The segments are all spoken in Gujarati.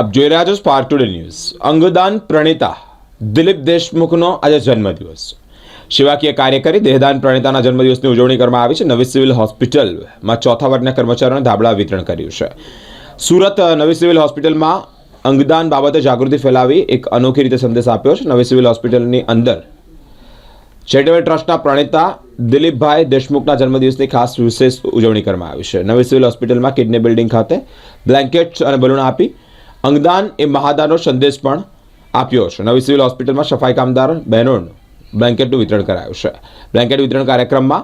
આપ જોઈ રહ્યા છો સ્પાર્ક ટુડે ન્યૂઝ। અંગદાન પ્રણેતા દિલીપ દેશમુખનો આજે જન્મદિવસ। સેવાકીય કાર્ય કરી દેહદાન પ્રણેતાના જન્મદિવસની ઉજવણી કરવામાં આવી છે। નવી સિવિલ હોસ્પિટલમાં ચોથા વર્ગના કર્મચારીઓને ધાબળા વિતરણ કર્યું છે। સુરત નવી સિવિલ હોસ્પિટલમાં અંગદાન બાબતે જાગૃતિ ફેલાવી એક અનોખી રીતે સંદેશ આપ્યો છે। નવી સિવિલ હોસ્પિટલની અંદર ચેરિટેબલ ટ્રસ્ટના પ્રણેતા દિલીપભાઈ દેશમુખના જન્મદિવસની ખાસ વિશેષ ઉજવણી કરવામાં આવી છે। નવી સિવિલ હોસ્પિટલમાં કિડની બિલ્ડિંગ ખાતે બ્લેન્કેટ અને બલૂન આપી અંગદાન એ મહાદાનનો સંદેશ પણ આપ્યો છે। નવી સિવિલ હોસ્પિટલમાં સફાઈ કામદાર બહેનોનું બ્લેન્કેટનું વિતરણ કરાયું છે। બ્લેન્કેટ વિતરણ કાર્યક્રમમાં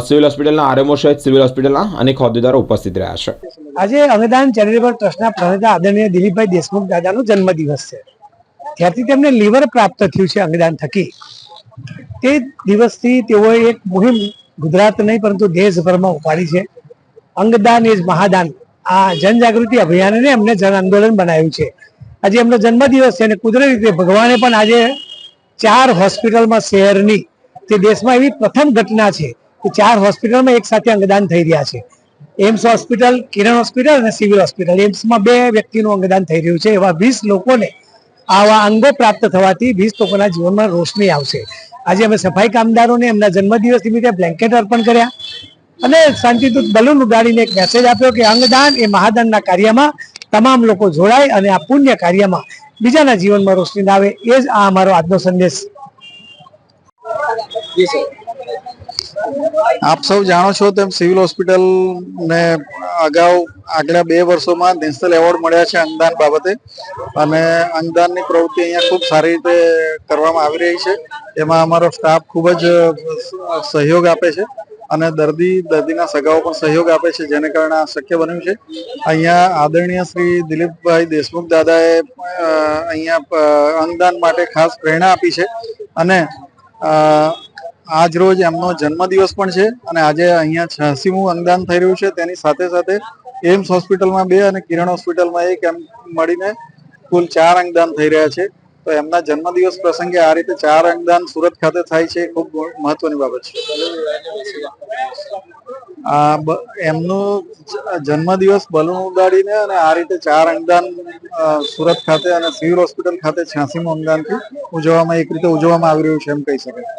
સિવિલ હોસ્પિટલના આરએમઓ સહિત સિવિલ હોસ્પિટલના અનેક હોદ્દેદારો ઉપસ્થિત રહ્યા છે। આજે અંગદાન ચેરિટેબલ ટ્રસ્ટના પ્રણેતા આદરણીય દિલીપભાઈ દેશમુખ દાદાનો જન્મદિવસ છે। ત્યારથી તેમને લીવર પ્રાપ્ત થયું છે અંગદાન થકી। તે દિવસથી તેઓએ એક મુહિમ ગુજરાત નહીં પરંતુ દેશભરમાં ઉપાડી છે। અંગદાન એ જ મહાદાન આ જનજાગૃતિ અભિયાનને એમને જન આંદોલન બનાવ્યું છે। આજે એમનો જન્મદિવસ છે અને કુદરતી રીતે ભગવાને પણ આજે 4 હોસ્પિટલમાં શહેરની તે દેશમાં એવી પ્રથમ ઘટના છે કે 4 હોસ્પિટલમાં એક સાથે અંગદાન થઈ રહ્યા છે। એમ્સ હોસ્પિટલ, કિરણ હોસ્પિટલ અને સિવિલ હોસ્પિટલ। એમ્સમાં 2 વ્યક્તિનું અંગદાન થઈ રહ્યું છે। એવા 20 લોકોને આવા અંગો પ્રાપ્ત થવાથી 20 લોકોના જીવનમાં રોશની આવશે। આજે અમે સફાઈ કામદારોને એમના જન્મદિવસ નિમિત્તે બ્લેન્કેટ અર્પણ કર્યા અને શાંતિદૂત બલૂન ઉડાડીને એક મેસેજ આપ્યો કે અંગદાન એ મહાદાનના કાર્યમાં તમામ લોકો જોડાય અને આ પુણ્ય કાર્યમાં બીજાના જીવનમાં રોશની લાવે, એ જ આ અમારો આજનો સંદેશ। આપ સૌ જાણો છો તેમ સિવિલ હોસ્પિટલ ને અગાઉ આગલા 2 વર્ષોમાં નેશનલ એવોર્ડ મળ્યા છે અંગદાન બાબતે અને અંગદાનની પ્રવૃત્તિ અહીંયા ખૂબ સારી રીતે કરવામાં આવી રહી છે। એમાં અમારો સ્ટાફ ખૂબ જ સહયોગ આપે છે અને દર્દીના સગાઓ પણ સહયોગ આપે છે, જેને કારણે આ શક્ય બન્યું છે। અહીંયા આદરણીય શ્રી દિલીપભાઈ દેશમુખ દાદાએ અહીંયા અંગદાન માટે ખાસ પ્રેરણા આપી છે અને આજ રોજ એમનો જન્મદિવસ પણ છે અને આજે અહીંયા 86મું અંગદાન થઈ રહ્યું છે। તેની સાથે સાથે એમ્સ હોસ્પિટલમાં 2 અને કિરણ હોસ્પિટલમાં 1 એમ મળીને કુલ 4 અંગદાન થઈ રહ્યા છે। તો એમના જન્મદિવસ પ્રસંગે આ રીતે 4 અંગદાન સુરત ખાતે થાય છે, ખૂબ મહત્વની બાબત છે। એમનો જન્મદિવસ બલૂન ઉડાડીને અને આ રીતે 4 અંગદાન સુરત ખાતે અને સિવિલ હોસ્પિટલ ખાતે 86મું અંગદાનથી એક રીતે ઉજવવામાં આવી રહ્યું છે એમ કહી શકાય।